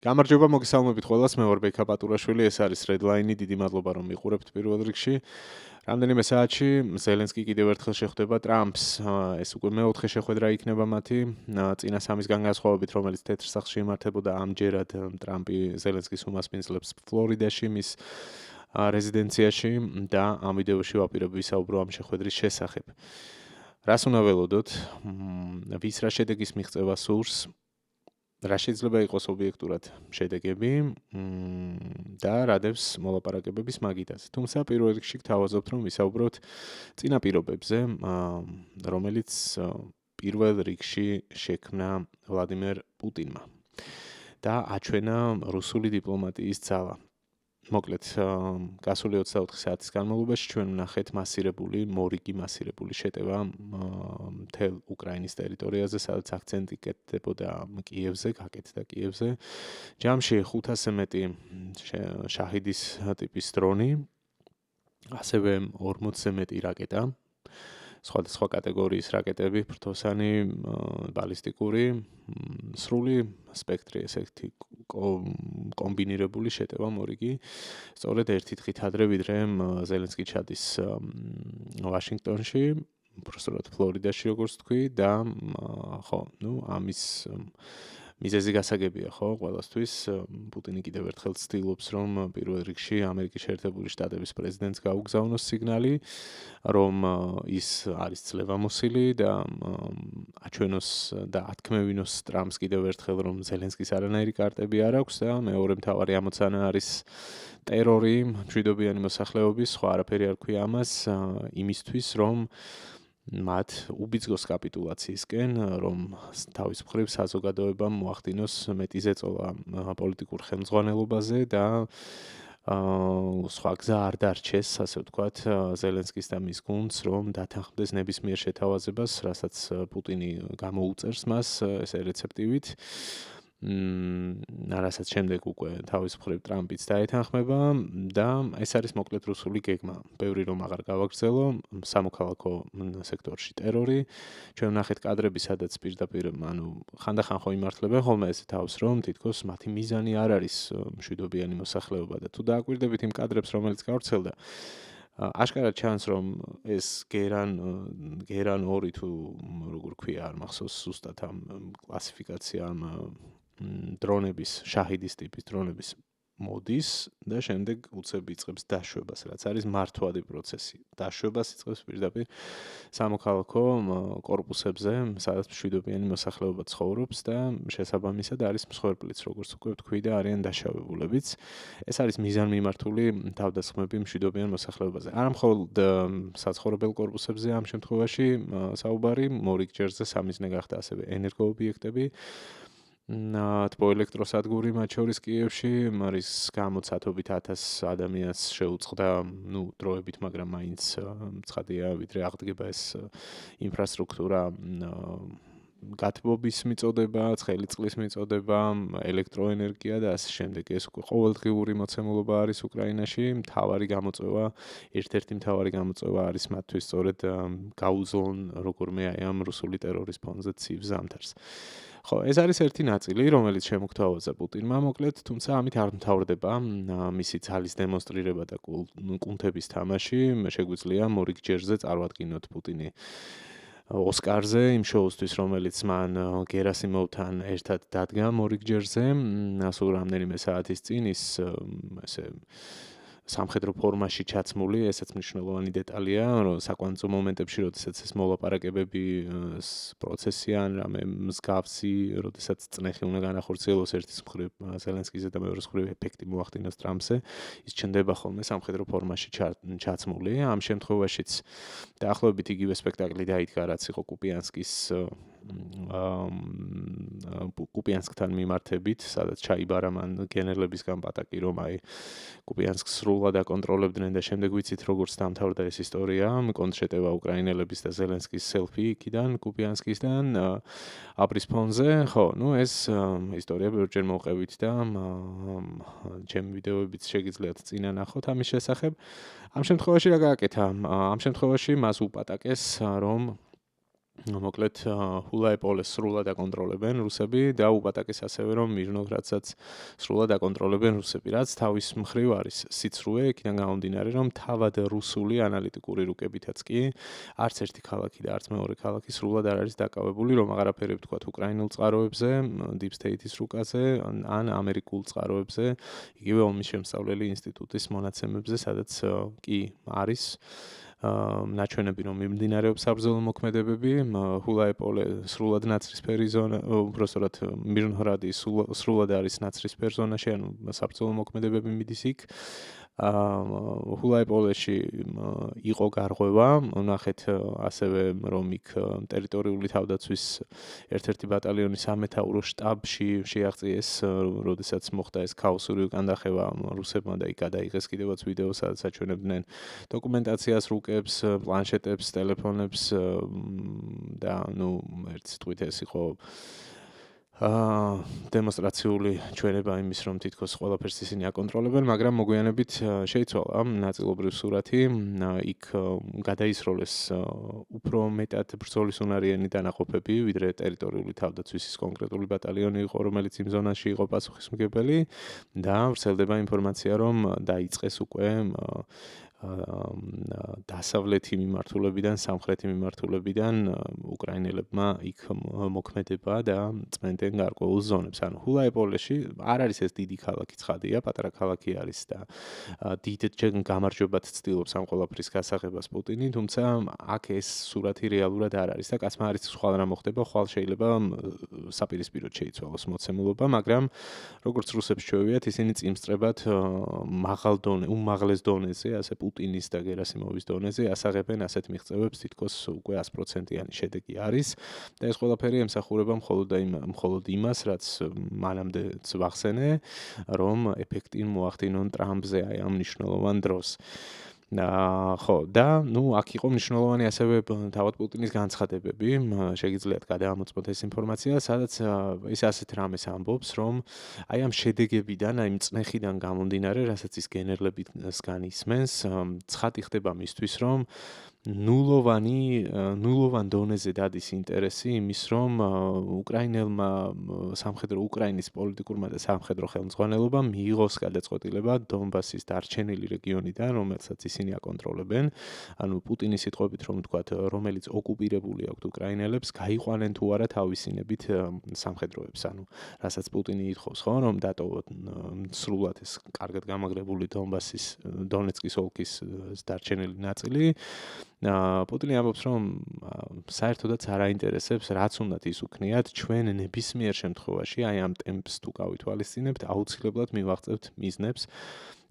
გამარჯობა მოგესალმებით ყველას, მე ვარ ბექა პატურაშვილი, ეს არის Redline-ი, დიდი მადლობა რომ მიყურებთ პირველ რიგში. რამდენიმე საათში ზელენსკი კიდევ ერთხელ შეხვდება ტრამპს, ეს უკვე მეოთხე შეხვედრა იქნება მათი, წინა სამისგან განსხვავებით, რომელიც თეთრ სახლში იმართებოდა ამჯერად ტრამპი ზელენსკის უმასპინძლებს ფლორიდაში, მის რეზიდენციაში და ამ ვიდეოში ვაპირებ ვისაუბრო ამ შეხვედრის შესახებ. რას უნდა ველოდოთ? ვის რა შედეგის მიღწევა სურს? რა შეიძლება იყოს ობიექტურად შედეგები და რადევს მოლაპარაკებების მაგიდაზე. თუმცა პირველ რიგში გთავაზობთ, რომ ვისაუბროთ წინა პირობებზე, რომელიც პირველ რიგში შექმნა ვლადიმერ პუტინმა და აჩვენა რუსული დიპლომატიის ძალა. მოკლედ, გასული 24 საათის განმავლობაში ჩვენ ვნახეთ მორიგი მასირებული შეტევა მთელ უკრაინის ტერიტორიაზე, სადაც აქცენტი კეთდებოდა კიევზე, გაკეთდა კიევზე. ჯამში 500-ზე მეტი შაჰიდის ტიპის დრონი, ასევე 40-ზე მეტი რაკეტა, სხვადასხვა კატეგორიის რაკეტები, ფრთოსანი, ბალისტიკური, სრული სპექტრი, ესეთი კომბინირებული შეტევა მორიგი. სწორედ ერთი დღით ადრე, ვიდრე ზელენსკი ჩადის ვაშინგტონში, უბრალოდ ფლორიდაში, როგორც თქვი, და ხო, ამის მიზეზი გასაგებია, ხო, ყველასთვის. პუტინი კიდევ ერთხელ ცდილობს, რომ პირველ რიგში ამერიკის შეერთებული შტატების პრეზიდენტს გაუგზავნოს სიგნალი, რომ ის არის ძლევამოსილი და აჩვენოს და ათქმევინოს ტრამპს კიდევ ერთხელ, რომ ზელენსკის არანაირი კარტები არ აქვს და მეორე მთავარი ამოცანა არის ტერორი, მშვიდობიანი მოსახლეობის, სხვა არაფერი არ ქვია ამას, იმისთვის, რომ მათ უბიძგოს კაპიტულაციისკენ, რომ თავის მხრივ საზოგადოებამ მოახდინოს მეტი ზეწოლა პოლიტიკურ ხელმძღვანელობაზე და სხვა გზა არ დარჩეს, ასე ვთქვათ, ზელენსკის და მის გუნდს, რომ დათანხმდეს ნებისმიერ შეთავაზებას, რასაც პუტინი გამოუწერს მას ესე რეცეპტივით. რასაც შემდეგ უკვე თავის მხრივ ტრამპიც დაეთანხმება და ეს არის მოკლედ რუსული გეგმა. ბევრი რომ აღარ გავაგრძელო, სამოქალაქო სექტორში ტერორი. ჩვენ ვნახეთ კადრები, სადაც პირდაპირ, ხანდახან ხო იმართლებენ ხოლმე ესე თავს, რომ თითქოს მათი მიზანი არ არის მშვიდობიანი მოსახლეობა და თუ დააკვირდებით იმ კადრებს, რომელიც გავრცელდა, აშკარად ჩანს, რომ ეს გერან 2 თუ როგორ ქვია, არ მახსოვს ზუსტად ამ კლასიფიკაცია ამ დრონების, შაჰიდის ტიპის დრონების მოდის და შემდეგ უცებ იწყებს დაშვებას, რაც არის მართვადი პროცესი. დაშვებას იწყებს პირდაპირ სამოქალაქო კორპუსებზე, სადაც მშვიდობიანი მოსახლეობა ცხოვრობს და შესაბამისად არის მსხვერპლიც, როგორც უკვე ვთქვი და არიან დაშავებულებიც. ეს არის მიზანმიმართული თავდასხმები მშვიდობიან მოსახლეობაზე. არა მხოლოდ საცხოვრებელ კორპუსებზე ამ შემთხვევაში საუბარი, მორიგ ჯერზე სამიზნე გახდა ასევე ენერგოობიექტები. თბოელექტროსადგური მათ შორის კიევში, რის გამოც ათობით 1000 ადამიანს შეუწყდა, დროებით, მაგრამ მაინც ცხადია, ვიდრე აღდგება ეს ინფრასტრუქტურა, გათბობის მიწოდება, ცხელი წყლის მიწოდება, ელექტროენერგია და ასე შემდეგ. ეს უკვე ყოველდღიური მოცემულობა არის უკრაინაში. ერთ-ერთი მთავარი გამოწვევა არის მათთვის სწორედ გაუძლონ როგორმე აი ამ რუსული ტერორის ფონზე ცივ ზამთარს. ხო, ეს არის ერთი ნაწილი, რომელიც შემოგთავაზა პუტინმა, მოკლედ, თუმცა ამით არ მთავრდება მისი ძალის დემონსტრირება და კუნთების თამაში. შეგვიძლია მორიგ ჯერზე წარვადგინოთ პუტინი ოსკარზე, იმ შოუსთვის, რომელიც მან გერასიმოვთან ერთად დადგა მორიგ ჯერზე, სულ რამდენიმე საათის წინ ის ესე სამხედრო ფორმაში ჩაცმული, ესაც მნიშვნელოვანი დეტალია, რომ საკვანძო მომენტებში, როდესაც ეს მოლაპარაკებები პროცესი ან რამე მსგავსი, როდესაც წნეხი უნდა განახორციელოს ერთის მხრივ ზელენსკიზე და მეორეს მხრივ ეფექტი მოახდინოს ტრამპზე, ის ჩნდება ხოლმე სამხედრო ფორმაში ჩაცმული. ამ შემთხვევაშიც დაახლოებით იგივე სპექტაკლი დაიდგა, რაც იყო კუპიანსკთან მიმართებით, სადაც ჩაიბარა მან გენერლებისგან პატაკი, რომ აი კუპიანსკს სრულად აკონტროლებდნენ და შემდეგ ვიცით როგორც დამთავრდა ეს ისტორია, კონტრშეტევა უკრაინელების და ზელენსკის სელფი იქიდან კუპიანსკისგან აპრის ფონზე. ხო, ეს ისტორია ბევრჯერ მოვყევით და ჩემი ვიდეოებიც შეგიძლიათ წინა ნახოთ ამის შესახებ. ამ შემთხვევაში რა გააკეთა? ამ შემთხვევაში მას უპატაკეს, რომ მოკლედ ჰულაიპოლეს სრულად აკონტროლებენ რუსები და უპატაკეს ასევე რომ მირნოგრადსაც სრულად აკონტროლებენ რუსები, რაც თავის მხრივ არის სიცრუე, იქიდან გამომდინარე რომ თავად რუსული ანალიტიკური რუკებითაც კი არც ერთი ქალაქი და არც მეორე ქალაქი სრულად არ არის დაკავებული, რომ აღარაფერი ვთქვათ უკრაინულ წყაროებზე, Deep State-ის რუკაზე ან ამერიკულ წყაროებზე, იგივე ომის შემსწავლელი ინსტიტუტის მონაცემებზე, სადაც კი არის ნაჩვენები რომ მიმდინარეობს საბრძოლო მოქმედებები, ჰულაიპოლე სრულად ნაცრისფერი ზონა, უბრალოდ მირნჰრადი სრულად არის ნაცრისფერ ზონაში, ანუ საბრძოლო მოქმედებები მიდის იქ. ჰულაიპოლეში იყო გარღვევა, ნახეთ ასევე რომ იქ ტერიტორიული თავდაცვის ერთ-ერთი ბატალიონის სამეთაურო შტაბში შეაღწიეს, როდესაც მოხდა ეს ქაოსური უკანდახევა რუსებმა და იქ გადაიღეს კიდევაც ვიდეო, სადაც აჩვენებდნენ დოკუმენტაციას, რუკებს, პლანშეტებს, ტელეფონებს და ერთ სიტყვით ეს იყო დემონსტრაციული ჩვენება იმის რომ თითქოს ყველაფერს ისინი აკონტროლებენ, მაგრამ მოგვიანებით შეიცვალა ნაწილობრივ სურათი, იქ გადაისროლეს უფრო მეტად ბრძოლის უნარიანი დანაყოფები, ვიდრე ტერიტორიული თავდაცვის კონკრეტული ბატალიონი იყო, რომელიც იმ ზონაში იყო პასუხისმგებელი და ვრცელდება ინფორმაცია, რომ დაიწყეს უკვე დასავლეთი მიმართულებიდან, სამხრეთი მიმართულებიდან უკრაინელებმა იქ მოქმედება და წმენდნენ გარკვეულ ზონებს. ანუ ჰულაიპოლეში არ არის ეს დიდი ქალაქი ცხადია, პატარა ქალაქი არის და დიდ გამარჯვებად ცდილობს ამ ყველაფრის გასაღებას პუტინი, თუმცა აქ ეს სურათი რეალურად არ არის და კაცმა არის სხვა რა მოხდება, ხვალ შეიძლება საპირისპიროდ შეიცვალოს მოცემულობა, მაგრამ როგორც რუსებს ჩვევიათ, ისინი წინსწრებად უმაღლეს დონეზე, ასე პუტინის და გერასიმოვის დონეზე ასაღებენ ასეთ მიღწევებს, თითქოს უკვე 100%-იანი შედეგი არის და ეს ყველაფერი ემსახურება მხოლოდ იმას, რაც მანამდეც ვახსენე, რომ ეფექტი მოახდინონ ტრამპზე აი ამ მნიშვნელოვან დროს. ხო, და აქ იყო მნიშვნელოვანი ასევე თავად პუტინის განცხადებები, შეგიძლიათ გადაამოწმოთ ეს ინფორმაცია, სადაც ის ასეთ რამეს ამბობს, რომ აი ამ შედეგებიდან, აი მწნეხიდან გამომდინარე, რასაც ის გენერლებისგან ისმენს, ცხადი ხდება მისთვის, რომ ნულოვან დონეზე დადის ინტერესი იმის, რომ უკრაინის პოლიტიკურმა და სამხედრო ხელმძღვანელობამ მიიღოს გადაწყვეტილება დონბასის დარჩენილი რეგიონიდან, რომელსაც ისინი აკონტროლებენ, ანუ პუტინის სიტყვებით რომ ვთქვათ, რომელიც ოკუპირებული აქვს უკრაინელებს, გაიყვანენ თუ არა თავისინებით სამხედროებს, ანუ რასაც პუტინი ითხოვს, ხო, რომ დატოვოთ სრულად ეს კარგად გამაგრებული დონეცკის ოლქის დარჩენილი ნაწილი. პუტინი ამბობს, რომ საერთოდაც არ აინტერესებს, რაც უნდათ ის უქნიათ, ჩვენ ნებისმიერ შემთხვევაში, აი ამ ტემპს თუ გავითვალისწინებთ, აუცილებლად მივაღწევთ მიზნებს.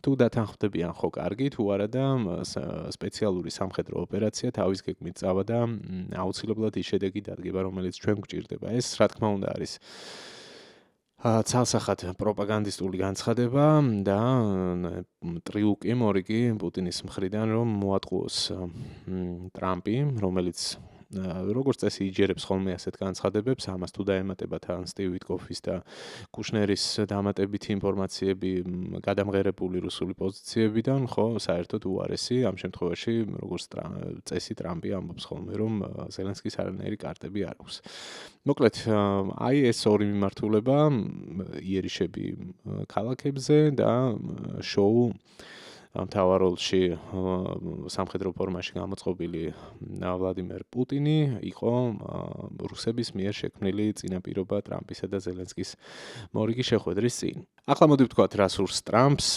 თუ დათანხმდებიან ხო კარგი, თუ არა და სპეციალური სამხედრო ოპერაცია თავის გეგმით წავა და აუცილებლად ის შედეგი დადგება, რომელიც ჩვენ გვჭირდება. ეს რა თქმა უნდა არის ცალსახად პროპაგანდისტული განცხადება და ტრიუკი მორიგი პუტინის მხრიდან რომ მოატყუოს ტრამპი, რომელიც როგორც წესი იჯერებს ხოლმე ასეთ განცხადებებს, ამას თუ დაემატებათ ან სტივ ვიტკოფის და კუშნერის დამატებითი ინფორმაციები გადამღერებული რუსული პოზიციებიდან, ხო, საერთოდ უარესი, ამ შემთხვევაში როგორც წესი ტრამპი ამბობს ხოლმე, რომ ზელენსკის არანაირი კარტები არ აქვს. მოკლედ, აი ეს ორი მიმართულება იერიშები ქალაქებზე და შოუ მთავარ როლში სამხედრო ფორმაში გამოწყობილი ვლადიმერ პუტინი იყო რუსების მიერ შექმნილი წინაპირობა ტრამპისა და ზელენსკის მორიგი შეხვედრის წინ. ახლა მოდი ვთქვათ, რა სურს ტრამპს,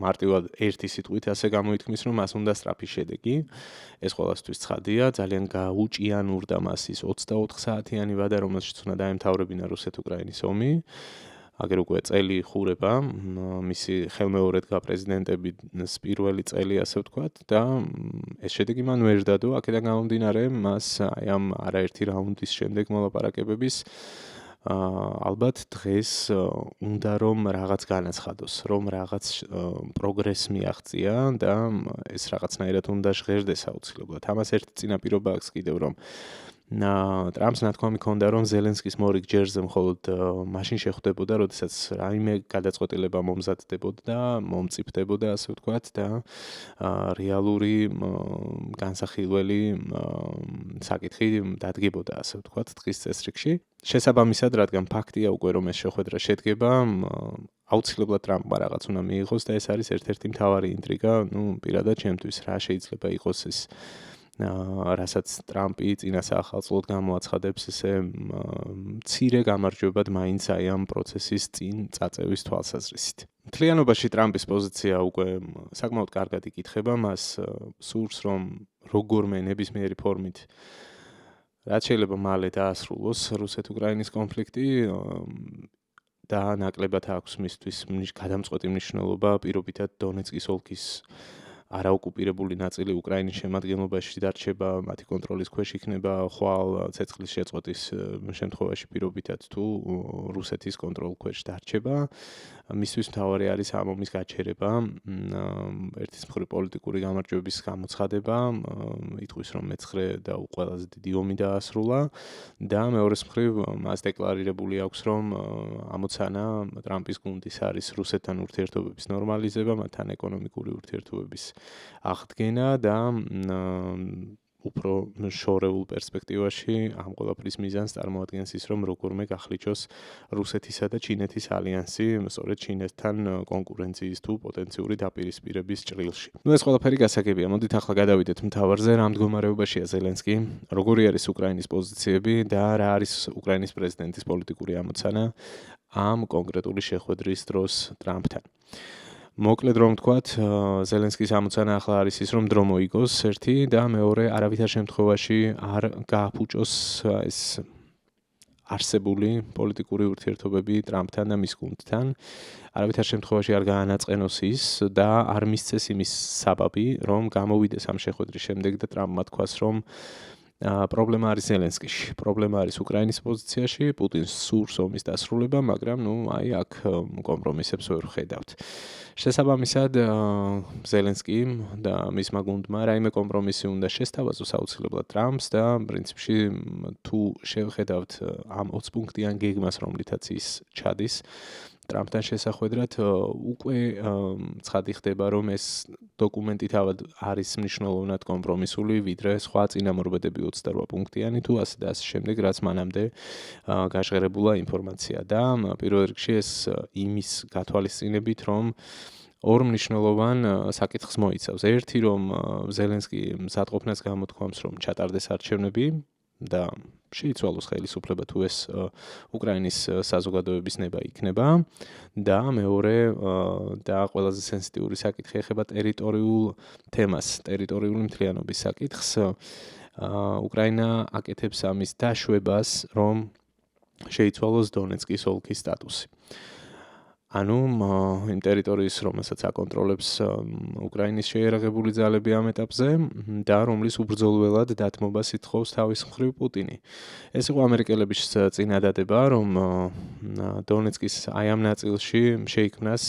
მარტივად ერთი სიტყვით ასე გამოითქმის, რომ მას უნდა სწრაფი შედეგი. ეს ყველასთვის ცხადია, ძალიან გაუჭიანურდა მას ის 24 საათიანი ვადა, რომელშიც უნდა დაემთავრებინა რუსეთ-უკრაინის ომი. აგერ უკვე წელი ხურება, მისი ხელმეორედ გაპრეზიდენტების პირველი წელი, ასე ვთქვათ, და ეს შედეგი მან ვერ დადო, აქედან გამომდინარე, მას აი ამ არაერთი რაუნდის შემდეგ მოლაპარაკებების ალბათ დღეს უნდა რომ რაღაც განაცხადოს, რომ რაღაც პროგრესს მიაღწია და ეს რაღაცნაირად უნდა ჟღერდეს აუცილებლად. ამას ერთი წინაპირობა აქვს კიდევ, რომ ტრამპს ნათქვამი ჰქონდა, რომ ზელენსკის მორიგ ჯერზე მხოლოდ მაშინ შეხვდებოდა, როდესაც რაიმე გადაწყვეტილება მომზადდებოდა და მომწიფდებოდა, ასე ვთქვათ, და რეალური განსახილველი საკითხი დადგებოდა, ასე ვთქვათ, დღის წესრიგში. შესაბამისად, რადგან ფაქტია უკვე, რომ ეს შეხვედრა შედგება, აუცილებლად ტრამპმა რაღაც უნდა მიიღოს და ეს არის ერთ-ერთი მთავარი ინტრიგა, პირადად ჩემთვის, რა შეიძლება იყოს ეს რასაც ტრამპი წინასახალწლოდ გამოაცხადებს ესე მცირე გამარჯვებად მაინც აი ამ პროცესის წინ წაწევის თვალსაზრისით. მთლიანობაში ტრამპის პოზიცია უკვე საკმაოდ კარგად იკითხება, მას სურს რომ როგორმე ნებისმიერი ფორმით რაც შეიძლება მალე დაასრულოს რუსეთ-უკრაინის კონფლიქტი და ნაკლებად აქვს მისთვის გადამწყვეტი მნიშვნელობა პირობითად დონეცკის ოლქის არაოკუპირებული ნაწილი უკრაინის შემადგენლობაში დარჩება, მათი კონტროლის ქვეშ იქნება ხვალ ცეცხლის შეწყვეტის შემთხვევაში პირობითად თუ რუსეთის კონტროლის ქვეშ დარჩება. მისთვის მთავარი არის ამ ომის გაჩერება, ერთის მხრივ პოლიტიკური გამარჯვების გამოცხადება, ითქვის რომ მეცხრე და ყველაზე დიდი ომი დაასრულა და მეორეს მხრივ მას დეკლარირებული აქვს რომ ამოცანა ტრამპის გუნდის არის რუსეთთან ურთიერთობების ნორმალიზება, მათთან ეკონომიკური ურთიერთობების აღდგენა და უფრო შორეულ პერსპექტივაში ამ ყველაფრის მიზანს წარმოადგენს ის, რომ როგორმე გახლიჩოს რუსეთისა და ჩინეთის ალიანსი, სწორედ ჩინეთთან კონკურენციის თუ პოტენციური დაპირისპირების ჭრილში. ეს ყველაფერი გასაგებია. მოდით ახლა გადავიდეთ მთავარზე, რა მდგომარეობაშია ზელენსკი, როგორი არის უკრაინის პოზიციები და რა არის უკრაინის პრეზიდენტის პოლიტიკური ამოცანა ამ კონკრეტული შეხვედრის დროს ტრამპთან. მოკლედ რომ ვთქვათ, ზელენსკის ამოცანა ახლა არის ის, რომ დრო მოიგოს ერთი და მეორე არავითარ შემთხვევაში არ გააფუჭოს ეს არსებული პოლიტიკური ურთიერთობები ტრამპთან და მის გუნდთან. არავითარ შემთხვევაში არ გაანაწყენოს ის და არ მისცეს იმის საბაბი, რომ გამოვიდეს ამ შეხვედრის შემდეგ და ტრამპმა თქვას, რომ პრობლემა არის ზელენსკიში, პრობლემა არის უკრაინის პოზიციაში, პუტინს სურს ომის დასრულება, მაგრამ აი აქ კომპრომისებს ვერ ვხედავთ. შესაბამისად, ზელენსკიმ და მისმა გუნდმა რაიმე კომპრომისი უნდა შესთავაზოს აუცილებლად ტრამპს და პრინციპში თუ შევხედავთ ამ 20 პუნქტიან გეგმას, რომლითაც ის ჩადის ტრამპთან შესახვედრად, უკვე ცხადი ხდება, რომ ეს დოკუმენტი თავად არის მნიშვნელოვნად კომპრომისული, ვიდრე სხვა წინამორბედები 28 პუნქტიანი თუ ასე და ასე შემდეგ, რაც მანამდე გაჟღერებულა ინფორმაცია და პირველ რიგში ეს იმის გათვალისწინებით, რომ ორ მნიშვნელოვან საკითხს მოიცავს. ერთი, რომ ზელენსკი მზადყოფნას გამოთქვამს, რომ ჩატარდეს არჩევნები და შეიცვალოს ხელისუფლება თუ ეს უკრაინის საზოგადოების ნება იქნება და მეორე და ყველაზე სენსიტიური საკითხი ეხება ტერიტორიულ თემას, ტერიტორიული მთლიანობის საკითხს. უკრაინა აკეთებს ამის დაშვებას, რომ შეიცვალოს დონეცკის ოლქის სტატუსი. ანუ იმ ტერიტორიის, რომელსაც აკონტროლებს უკრაინის შეიარაღებული ძალები ამ ეტაპზე და რომლის უბრძოლველად დათმობას ითხოვს თავის მხრივ პუტინი. ეს იყო ამერიკელების წინადადება, რომ დონეცკის აი ამ ნაწილში შეიქმნას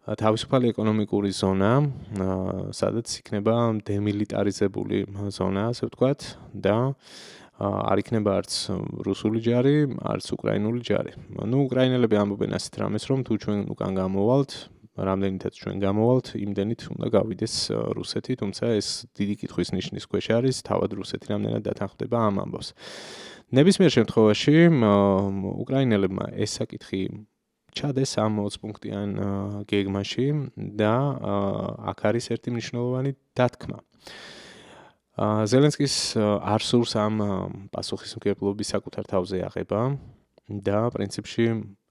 თავისუფალი ეკონომიკური ზონა, სადაც იქნება დემილიტარიზებული ზონა, ასე ვთქვათ, და არ იქნება არც რუსული ჯარი, არც უკრაინული ჯარი. უკრაინელები ამბობენ ასეთ რამეს, რომ თუ ჩვენ უკან გამოვალთ, რამდენითაც ჩვენ გამოვალთ, იმდენით უნდა გავიდეს რუსეთი, თუმცა ეს დიდი კითხვის ნიშნის ქვეშ არის, თავად რუსეთი რამდენად დათანხმდება ამ ამბავს. ნებისმიერ შემთხვევაში, უკრაინელებმა ეს საკითხი ჩადეს ამ 20 პუნქტიან გეგმაში და აქ არის ერთი მნიშვნელოვანი დათქმა. ზელენსკის არ სურს ამ პასუხისმგებლობის საკუთარ თავზე აღება და პრინციპში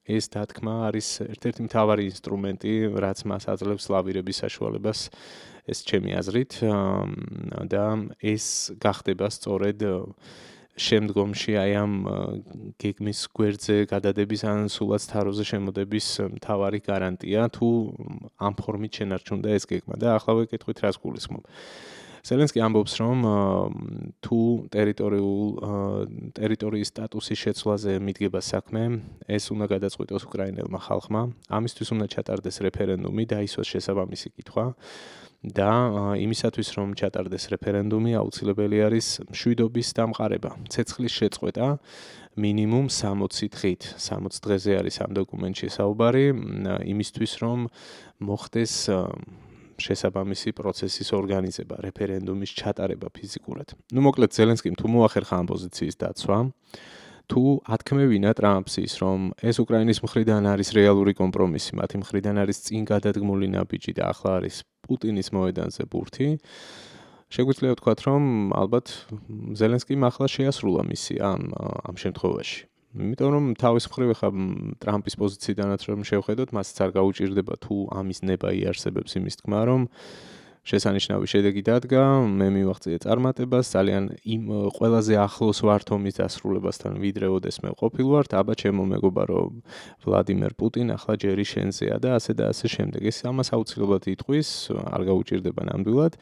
ეს დათქმა არის ერთ-ერთი მთავარი ინსტრუმენტი, რაც მას აძლევს ლავირების საშუალებას, ეს ჩემი აზრით და ეს გახდება სწორედ შემდგომში აი ამ გეგმის გვერდზე გადადების ან სულაც თაროზე შემოდების მთავარი გარანტია, თუ ამ ფორმით შენარჩუნდა ეს გეგმა და ახლა ვეკითხვით რას გულისხმობ. ზელენსკი ამბობს, რომ თუ ტერიტორიის სტატუსის შეცვლაზე მიდგება საქმე, ეს უნდა გადაწყვიტოს უკრაინელმა ხალხმა. ამისთვის უნდა ჩატარდეს რეფერენდუმი, დაისვას შესაბამისი კითხვა და იმისათვის, რომ ჩატარდეს რეფერენდუმი, აუცილებელი არის მშვიდობის დამყარება, ცეცხლის შეწყვეტა მინიმუმ 60 დღით. 60 დღეზე არის ამ დოკუმენტში საუბარი, იმისთვის, რომ მოხდეს შესაბამისი პროცესის ორგანიზება, რეფერენდუმის ჩატარება ფიზიკურად. მოკლედ ზელენსკიმ თუ მოახერხა ამ პოზიციის დაცვა, თუ ათქმევინა ტრამპს ის, რომ ეს უკრაინის მხრიდან არის რეალური კომპრომისი, მათი მხრიდან არის წინ გადადგმული ნაბიჯი და ახლა არის პუტინის მოედანზე ბურთი, შეგვიძლია ვთქვათ, რომ ალბათ ზელენსკიმ ახლა შეასრულა მისია ამ შემთხვევაში. იმიტომ რომ თავის მხრივ ხა ტრამპის პოზიციიდანაც რომ შევხედოთ, მასაც არ გაუჭირდება თუ ამის ნება იარსებებს იმის თქმა, რომ შესანიშნავი შედეგი დადგა, მე მივახციე წარმატებას, ძალიან იმ ყველაზე ახლოს ვართ ომის დასრულებასთან, ვიდრე ოდესმე ყოფილვართ, აბა ჩემო მეგობარო ვლადიმერ პუტინ ახლა ჯერი შენზეა და ასე შემდეგ. ეს ამას აუცილებლად იტყვის, არ გაუჭირდება ნამდვილად.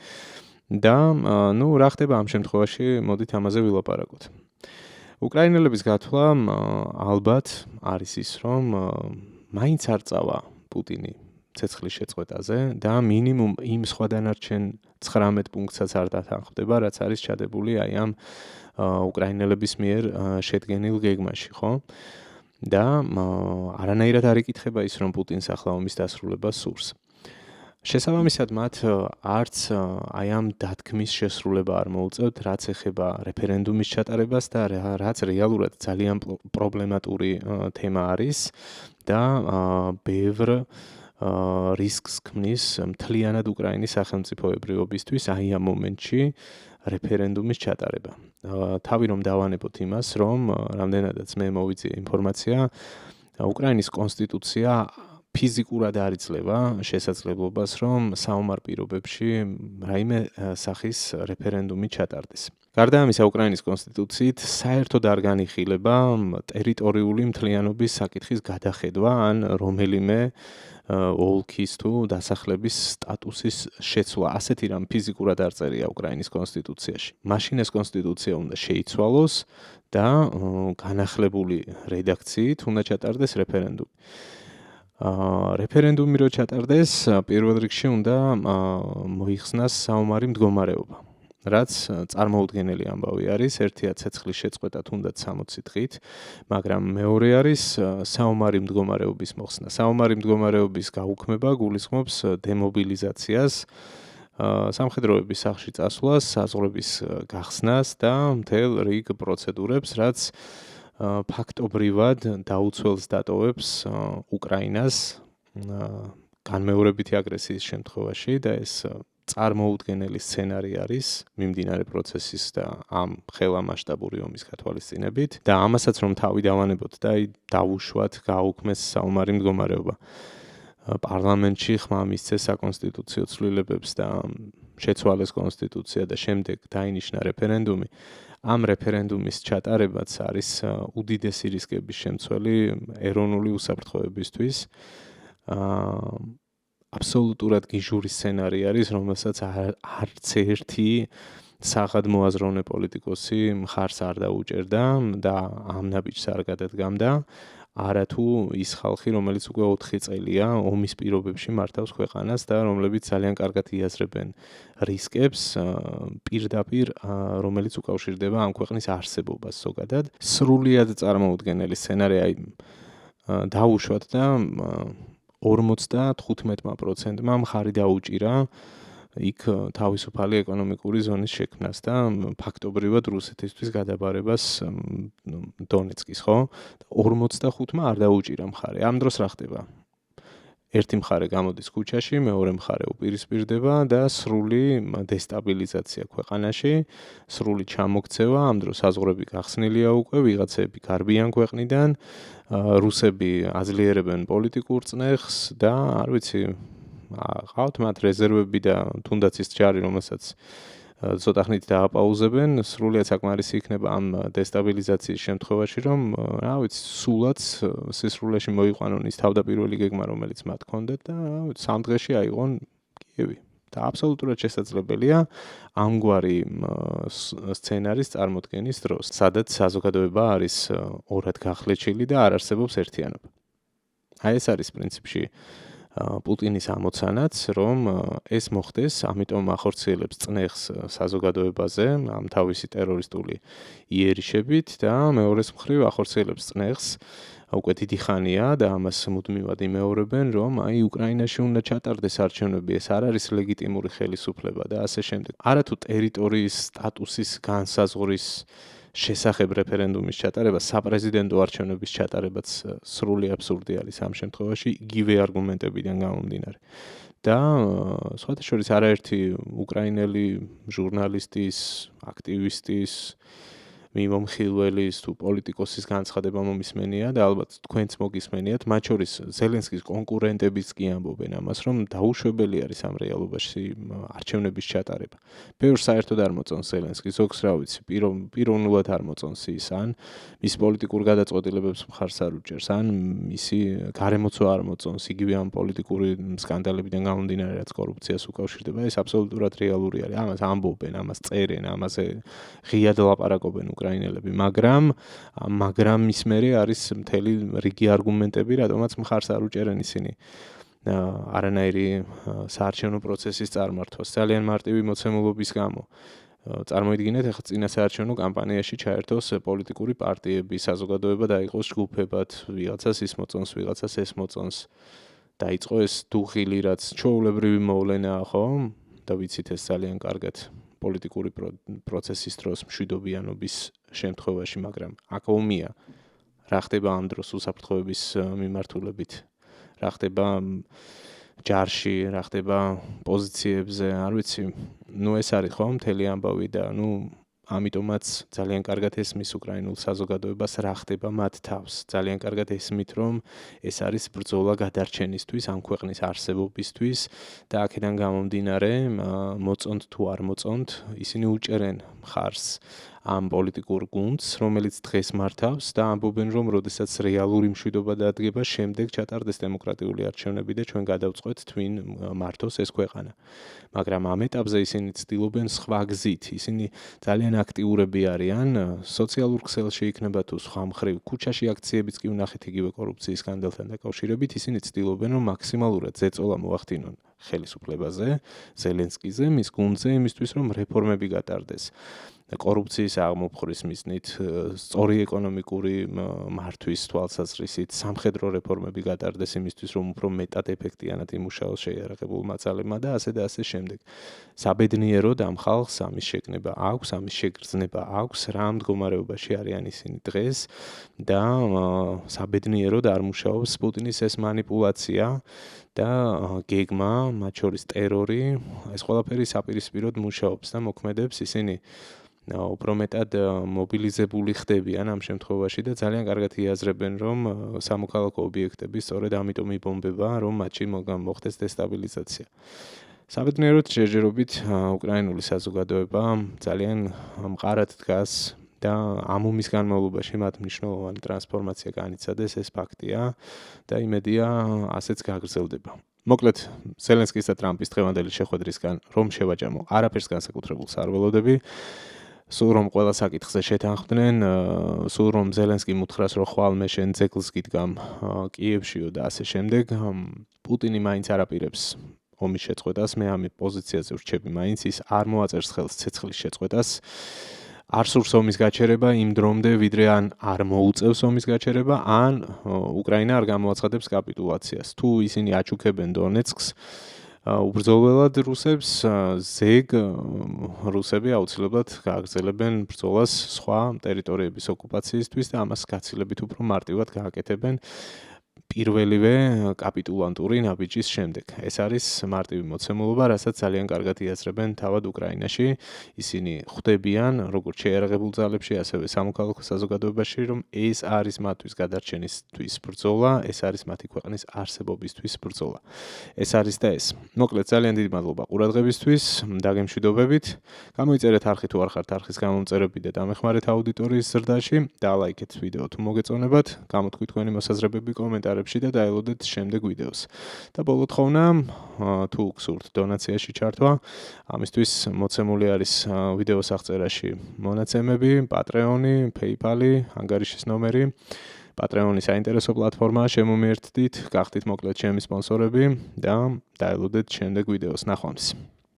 და რა ხდება ამ შემთხვევაში, მოდით ამაზე ვილაპარაკოთ. უკრაინელების გათვლა ალბათ არის ის, რომ მაინც არ წავა პუტინი ცეცხლის შეწყვეტაზე და მინიმუმ იმ სხვა დანარჩენ 19 პუნქტსაც არ დათანხმდება, რაც არის ჩადებული აი ამ უკრაინელების მიერ შედგენილ გეგმაში, ხო? და არანაირად არ იკითხება ის, რომ პუტინს ახლა ომის დასრულება სურს. შესაბამისად მათ არც აი ამ დათქმის შესრულება არ მოუწევთ, რაც ეხება რეფერენდუმის ჩატარებას და რაც რეალურად ძალიან პრობლემატური თემა არის და ბევრ რისკს ქმნის მთლიანად უკრაინის სახელმწიფოებრიობისთვის აი ამ მომენტში რეფერენდუმის ჩატარება. თავი რომ დავანებოთ იმას, რომ რამდენადაც მე მოვიწია ინფორმაცია, უკრაინის კონსტიტუცია ფიზიკურად არ იძლევა შესაძლებლობას, რომ საომარ პირობებში რაიმე სახის რეფერენდუმი ჩატარდეს. გარდა ამისა, უკრაინის კონსტიტუციით საერთოდ არ განიხილება ტერიტორიული მთლიანობის საკითხის გადახედვა ან რომელიმე ოლქის თუ დასახლების სტატუსის შეცვლა. ასეთი რამ ფიზიკურად არ წერია უკრაინის კონსტიტუციაში. მაშინ ეს კონსტიტუცია უნდა შეიცვალოს და განახლებული რედაქციით უნდა ჩატარდეს რეფერენდუმი. რეფერენდუმი რო ჩატარდეს, პირველ რიგში უნდა მოიხსნას საომარი მდგომარეობა. რაც წარმოუდგენელი ამბავი არის, ერთია ცეცხლის შეწყვეტა თუნდაც 60 დღით, მაგრამ მეორე არის საომარი მდგომარეობის მოხსნა. საომარი მდგომარეობის გაუქმება გულისხმობს დემობილიზაციას, სამხედროების სახლში წასვლას, საზღვრების გახსნას და მთელ რიგ პროცედურებს, რაც ფაქტობრივად დაუცველს დატოვებს უკრაინას განმეორებითი აგრესიის შემთხვევაში და ეს წარმოუდგენელი სცენარი არის მიმდინარე პროცესის და ამ ხელა მასშტაბური ომის გათვალისწინებით და ამასაც რომ თავი დავანებოთ და დავუშვათ, გააუქმეს საომარი მდგომარეობა. პარლამენტში ხმა მისცეს საკონსტიტუციო ცვლილებებს და შეცვალეს კონსტიტუცია და შემდეგ დაინიშნა რეფერენდუმი. ამ რეფერენდუმის ჩატარებაც არის უდიდესი რისკების შემცველი ეროვნული უსაფრთხოებისთვის. აბსოლუტურად გიჟური სცენარი არის, რომელსაც არც ერთი საღად მოაზროვნე პოლიტიკოსი მხარს არ დაუჭერდა და ამ ნაბიჯს არ გადადგამდა. არათუ ის ხალხი, რომელიც უკვე 4 წელია ომის პირობებში მართავს ქვეყანას და რომლებიც ძალიან კარგად იაზრებენ რისკებს პირდაპირ, რომელიც უკავშირდება ამ ქვეყნის არსებობას ზოგადად. სრულიად წარმოუდგენელი სცენარი, აი დაუშვათ და 55%-მა მხარი დაუჭირა იქ თავისუფალი ეკონომიკური ზონის შექმნას და ფაქტობრივად რუსეთისთვის გადაბარებას დონეცკის, ხო? 45-მა არ დაუჭირა მხარი. ამ დროს რა ხდება? ერთი მხარე გამოდის ქუჩაში, მეორე მხარე უპირისპირდება და სრული დესტაბილიზაცია ქვეყანაში, სრული ჩამოქცევა, ამ დროს საზღვრები გახსნილია უკვე, ვიღაცები გარბიან ქვეყნიდან, რუსები აძლიერებენ პოლიტიკურ წნეხს და არ ვიცი, ყავთ მათ რეზერვები და თუნდაც ის ჯარი, რომელსაც ცოტა ხნით დააპაუზებენ, სრულიად საკმარისი იქნება ამ დესტაბილიზაციის შემთხვევაში, რომ რა ვიცი, სულაც სისრულეში მოიყვანონ ის თავდაპირველი გეგმა, რომელიც მათ ჰქონდათ და 3 დღეში აიღონ კიევი. და აბსოლუტურად შესაძლებელია ამგვარი სცენარის წარმოქმნის დროს, სადაც საზოგადოება არის ორად გახლეჩილი და არ არსებობს ერთიანობა. აი ეს არის პრინციპში პუტინის ამოცანაც, რომ ეს მოხდეს, ამიტომ ახორციელებს წნეხს საზოგადოებაზე, ამ თავისი ტერორისტული იერიშებით და მეორეს მხრივ ახორციელებს წნეხს უკვე დიდი ხანია და ამას მუდმივად იმეორებენ, რომ აი უკრაინაში უნდა ჩატარდეს არჩევნები, ეს არ არის ლეგიტიმური ხელისუფლება და ასე შემდეგ. არათუ ტერიტორიის სტატუსის განსაზღვრის შესახებ რეფერენდუმის ჩატარება, საპრეზიდენტო არჩევნების ჩატარებაც სრული აბსურდი არის ამ შემთხვევაში, იგივე არგუმენტებიდან გამომდინარე. და სხვათა შორის არაერთი უკრაინელი ჟურნალისტის, აქტივისტის, მიმომხილველის თუ პოლიტიკოსის განცხადება მომისმენია და ალბათ თქვენც მოგისმენიათ, მათ შორის ზელენსკის კონკურენტებიც კი ამბობენ ამას, რომ დაუშვებელი არის ამ რეალობაში არჩევნების ჩატარება. ბევრს საერთოდ არ მოწონს ზელენსკი, ზოგს რა ვიცი, პიროვნულად არ მოწონს ის, ან მის პოლიტიკურ გადაწყვეტილებებს მხარს არ უჭერს, ან მისი გარემოცვა არ მოწონს, იგივე ამ პოლიტიკური სკანდალებიდან გამომდინარე, რაც კორუფციას უკავშირდება, ეს აბსოლუტურად რეალური არის. ამას ამბობენ, ამას წერენ, ამაზე ღიად ლაპარაკობენ უკრაინელები, მაგრამ ის მერე არის მთელი რიგი არგუმენტები, რატომაც მხარს არ უჭერენ ისინი არანაირი საარჩევნო პროცესის წარმართვას. ძალიან მარტივი მოცემულობის გამო. წარმოიდგინეთ, ახლა წინა საარჩევნო კამპანიაში ჩაერთოს პოლიტიკური პარტიები, საზოგადოება დაიყოს ჯგუფებად, ვიღაცას ის მოწონს, ვიღაცას ეს მოწონს. დაიწყო ეს დუღილი, რაც ჩვეულებრივი მოვლენაა, ხო? და ვიცით ეს ძალიან კარგად პოლიტიკური პროცესის დროს მშვიდობიანობის შემთხვევაში, მაგრამ აქ ომია. რა ხდება ამ დროს უსაფრთხოების მიმართულებით? რა ხდება ჯარში, რა ხდება პოზიციებზე, არ ვიცი. ეს არის ხო მთელი ამბავი და ამიტომაც ძალიან კარგად ესმის უკრაინულ საზოგადოებას რა ხდება მათ თავს. ძალიან კარგად ესმით, რომ ეს არის ბრძოლა გადარჩენისთვის, ამ ქვეყნის არსებობისთვის და აქედან გამომდინარე, მოწონთ თუ არ მოწონთ, ისინი უჭერენ მხარს ამ პოლიტიკურ გუნდს, რომელიც დღეს მართავს და ამბობენ, რომ როდესაც რეალური მშვიდობა დადგება, შემდეგ ჩატარდეს დემოკრატიული არჩევნები და ჩვენ გადავწყვეტთ თვინ მართოს ეს ქვეყანა. მაგრამ ამ ეტაპზე ისინი ცდილობენ სხვა გზით. ისინი ძალიან აქტიურები არიან, სოციალურ ქსელში იქნება თუ სხვა მხრივ, ქუჩაში აქციებიც კი ვნახეთ იგივე კორუფციის სკანდალთან დაკავშირებით, ისინი ცდილობენ, რომ მაქსიმალურად ზეწოლა მოახდინონ ხელისუფლებაზე, ზელენსკიზე, მის გუნდზე, იმისთვის, რომ რეფორმები გატარდეს. კორუფციის აღმოფხრის მიზნით, სწორი ეკონომიკური მართვის თვალსაზრისით, სამხედრო რეფორმები გატარდეს იმისთვის, რომ უფრო მეტად ეფექტიანად იმუშაოს შეიარაღებულ მაწალებმა და ასე შემდეგ. საბედნიეროდ ამ ხალხს ამის შეკნება აქვს, ამის შეგრძნება აქვს, რა მდგომარეობაში არიან ისინი დღეს და საბედნიეროდ არ მუშაობს პუტინის ეს მანიპულაცია და გეგმა, მათ შორის ტერორი, ეს ყველაფერი საპირისპიროდ მუშაობს და მოქმედებს ისინი უფრო მეტად მობილიზებული ხდებიან ამ შემთხვევაში და ძალიან კარგად იაზრებენ, რომ სამოქალაქო ობიექტები სწორედ ამიტომ იბომბება, რომ მათში მოხდეს დესტაბილიზაცია. საბედნიეროდ შეჯერობით უკრაინული საზოგადოება ძალიან მყარად დგას და ამ ომის განმავლობაში მათ მნიშვნელოვანი ტრანსფორმაცია განიცადეს, ეს ფაქტია და იმედია ასეც გაგრძელდება. მოკლედ, ზელენსკის და ტრამპის დღევანდელი შეხვედრისგან რომ შევაჯამო, არაფერს განსაკუთრებულს არ ველოდები. სულ რომ ყველა საკითხზე შეთანხმდნენ, სულ რომ ზელენსკიმ უთხრას, რომ ხვალმე შენ ძეგლს გიდგამ კიევშიო და ასე შემდეგ, პუტინი მაინც არ აპირებს ომის შეწყვეტას, მე ამ პოზიციაზე ვრჩები მაინც, ის არ მოაწერს ხელს ცეცხლის შეწყვეტას. არ სურს ომის გაჩერება იმ დრომდე, ვიდრე ან არ მოუწევს ომის გაჩერება, ან უკრაინა არ გამოაცხადებს კაპიტულაციას. თუ ისინი აჩუქებენ დონეცკს, უბრძოლველად რუსებს, ზეგ რუსები აუცილებლად გააგრძელებენ ბრძოლას სხვა ტერიტორიების ოკუპაციისთვის და ამას გაცილებით უფრო მარტივად გააკეთებენ პირველივე კაპიტულანტური ნაბიჯის შემდეგ. ეს არის მარტივი მოცემულობა, რასაც ძალიან კარგად იაზრებენ თავად უკრაინაში. ისინი ხვდებიან, როგორც შეიარაღებულ ძალებში, ასევე სამოქალაქო საზოგადოებაში, რომ ეს არის მათთვის გადარჩენისთვის ბრძოლა, ეს არის მათი ქვეყნის არსებობისთვის ბრძოლა. ეს არის და ეს. მოკლედ, ძალიან დიდი მადლობა ყურადღებისთვის, დაგემშვიდობებით. გამოიწერეთ არხი თუ არ ხართ არხის გამომწერები და დამეხმარეთ აუდიტორიის ზრდაში, დალაიქეთ ვიდეო თუ მოგეწონებათ, გამოთქვით თქვენი მოსაზრებები კომენტარებში. კომენტარებში და დაელოდეთ შემდეგ ვიდეოს. და ბოლო თხოვნა, თუ გსურთ დონაციაში ჩართვა, ამისთვის მოცემული არის ვიდეოს აღწერაში მონაცემები, Patreon-ი, PayPal-ი, ანგარიშის ნომერი. Patreon-ი საინტერესო პლატფორმაა, შემომიერთდით, გახდით მოკლედ ჩემი სპონსორები და დაელოდეთ შემდეგ ვიდეოს ნახვამს.